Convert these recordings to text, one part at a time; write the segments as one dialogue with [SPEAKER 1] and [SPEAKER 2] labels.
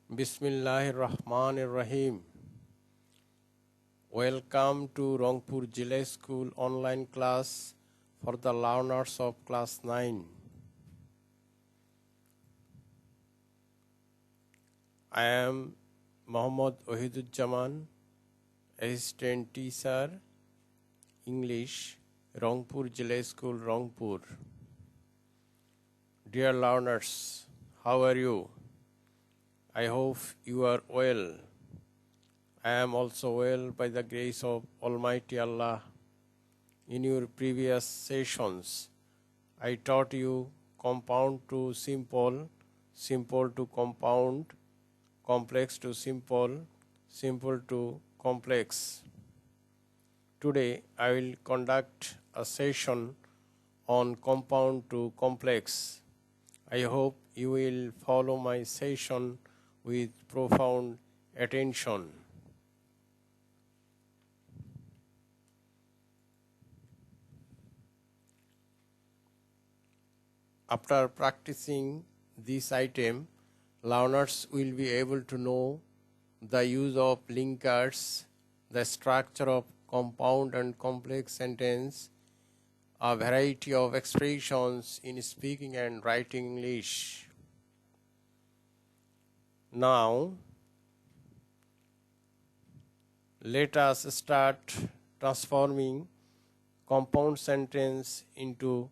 [SPEAKER 1] Bismillahirrahmanirrahim. Welcome to Rangpur Jilai School online class for the learners of class 9. I am Muhammad Ohiduzzaman, Assistant Teacher, English, Rangpur Jilai School, Rangpur. Dear learners, how are you? I hope you are well. I am also well by the grace of Almighty Allah. In your previous sessions, I taught you compound to simple, simple to compound, complex to simple, simple to complex. Today, I will conduct a session on compound to complex. I hope you will follow my session with profound attention. After practicing this item, learners will be able to know the use of linkers, the structure of compound and complex sentence, a variety of expressions in speaking and writing English. Now, let us start transforming compound sentence into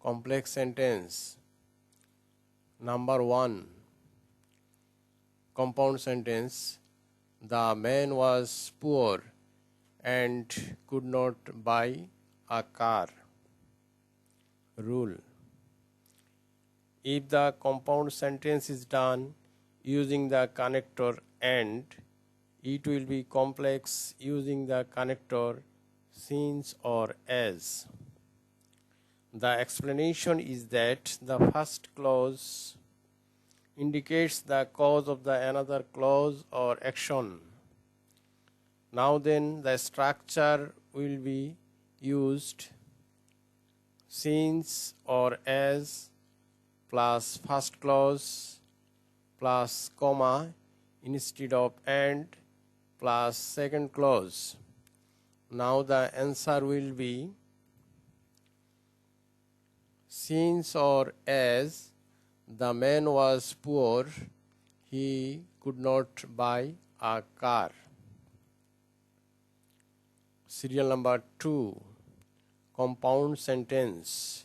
[SPEAKER 1] complex sentence. Number 1. Compound sentence. The man was poor and could not buy a car. Rule. If the compound sentence is done using the connector and, it will be complex using the connector since or as. The explanation is that the first clause indicates the cause of the another clause or action. Now then, the structure will be used since or as plus first clause plus comma instead of and plus second clause. Now the answer will be since or as the man was poor, he could not buy a car. Serial number 2. Compound sentence.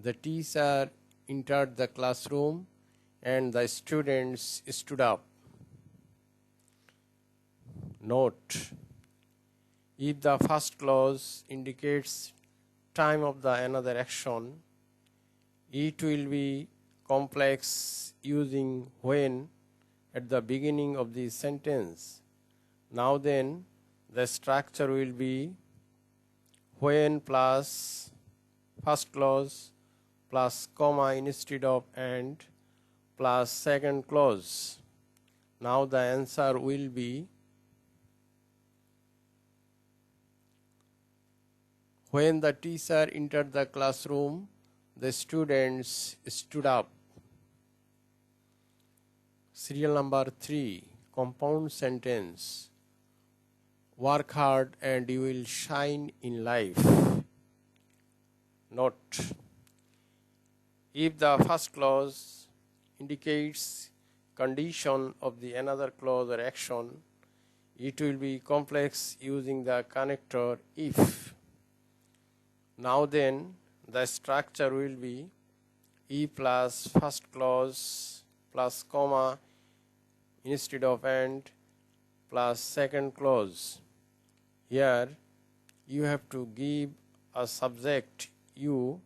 [SPEAKER 1] The teacher entered the classroom and the students stood up. Note. If the first clause indicates time of the another action, it will be complex using when at the beginning of the sentence. Now then, the structure will be when plus first clause plus comma instead of and plus second clause. Now the answer will be when the teacher entered the classroom, the students stood up. Serial number 3. Compound sentence. Work hard and you will shine in life. Note. If the first clause indicates condition of the another clause or action, it will be complex using the connector if. Now then, the structure will be E plus first clause plus comma instead of and plus second clause. Here, you have to give a subject you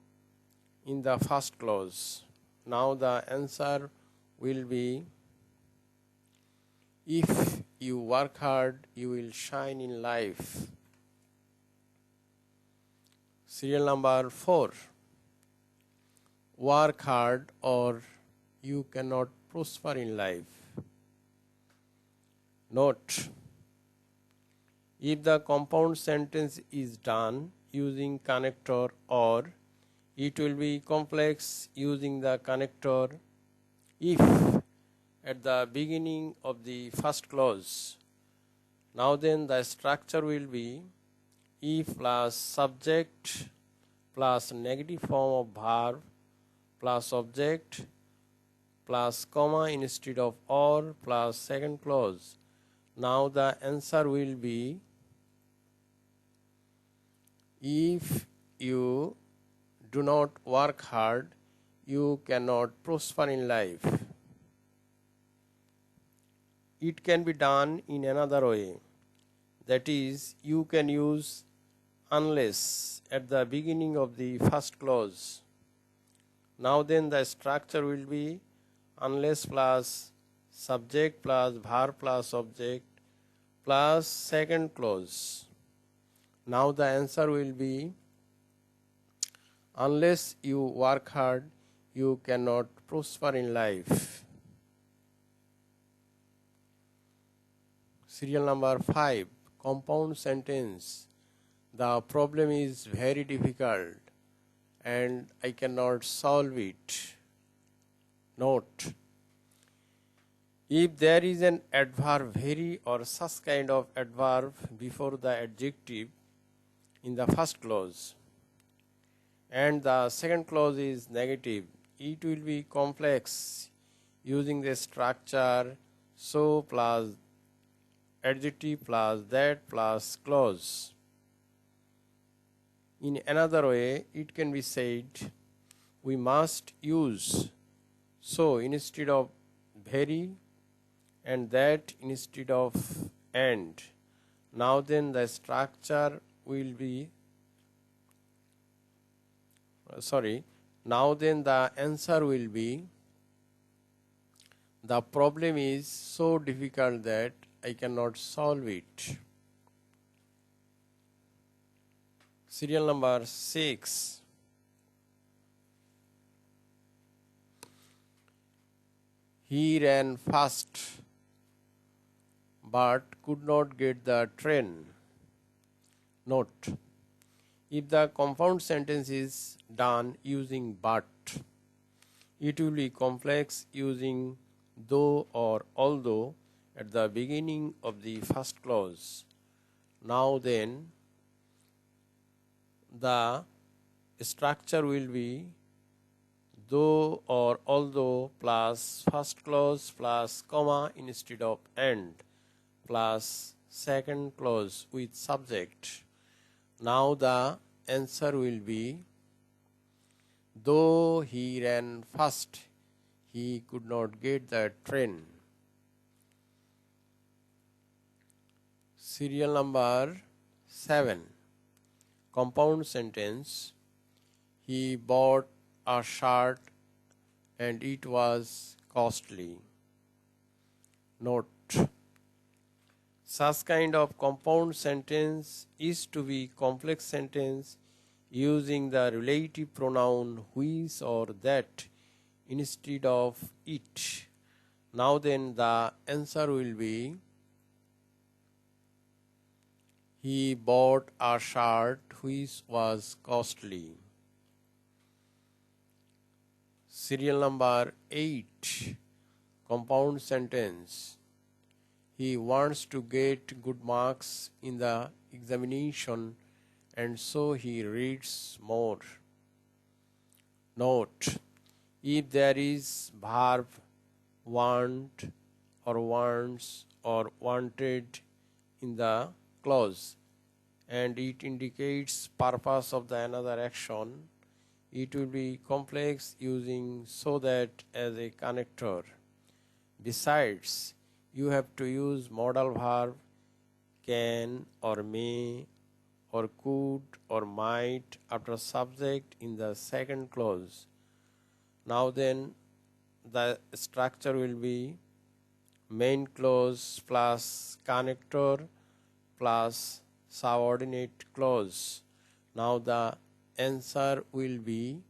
[SPEAKER 1] in the first clause. Now the answer will be if you work hard, you will shine in life. Serial number 4. Work hard or you cannot prosper in life. Note. If the compound sentence is done using connector or, it will be complex using the connector if. at the beginning of the first clause. Now then the structure will be if plus subject plus negative form of verb plus object plus comma instead of or plus second clause. Now the answer will be if you do not work hard, you cannot prosper in life. It can be done in another way. That is, you can use unless at the beginning of the first clause. Now then the structure will be unless plus subject plus verb plus object plus second clause. Now the answer will be unless you work hard, you cannot prosper in life. Serial number 5, compound sentence. The problem is very difficult and I cannot solve it. Note: if there is an adverb very or such kind of adverb before the adjective in the first clause and the second clause is negative, it will be complex using the structure so plus adjective plus that plus clause. In another way, it can be said we must use so instead of very and that instead of and. Now then the structure will be now then the answer will be the problem is so difficult that I cannot solve it. Serial number 6. He ran fast but could not get the train. Note: if the compound sentence is done using but, it will be complex using though or although at the beginning of the first clause. Now then, the structure will be though or although plus first clause plus comma instead of and plus second clause with subject. Now the answer will be though he ran fast, he could not get the train. Serial number 7. Compound sentence. He bought a shirt and it was costly. Note: such kind of compound sentence is to be complex sentence using the relative pronoun which or that instead of it. Now then the answer will be he bought a shirt which was costly. Serial number 8. Compound sentence. He wants to get good marks in the examination and so he reads more. Note: if there is verb want or wants or wanted in the clause and it indicates purpose of the another action, it will be complex using so that as a connector. Besides, you have to use modal verb can or may or could or might after subject in the second clause. Now then the structure will be main clause plus connector plus subordinate clause. Now the answer will be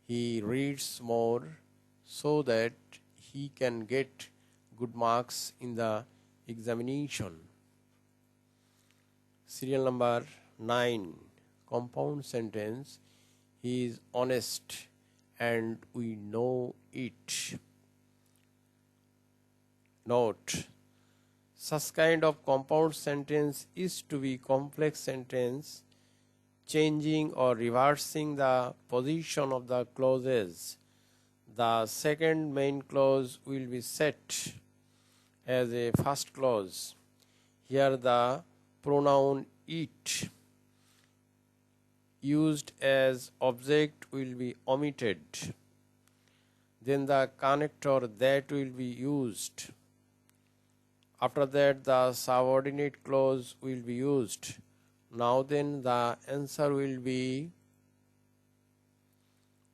[SPEAKER 1] he reads more so that he can get good marks in the examination. Serial number 9. Compound sentence. He is honest and we know it. Note: such kind of compound sentence is to be complex sentence, changing or reversing the position of the clauses. The second main clause will be set as a first clause. Here the pronoun it used as object will be omitted. Then the connector that will be used. After that the subordinate clause will be used. Now then the answer will be,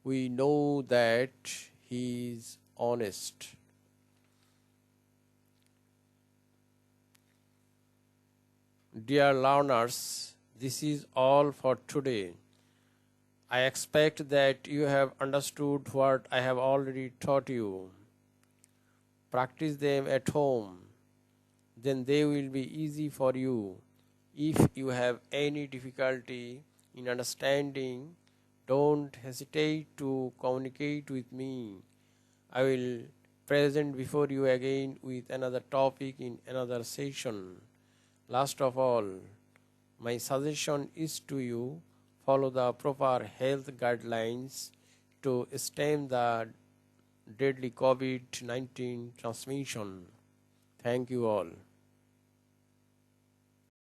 [SPEAKER 1] we know that he is honest. Dear learners, this is all for today. I expect that you have understood what I have already taught you. Practice them at home, then they will be easy for you. If you have any difficulty in understanding, don't hesitate to communicate with me. I will present before you again with another topic in another session. Last of all, my suggestion is to you, follow the proper health guidelines to stem the deadly COVID-19 transmission. Thank you all.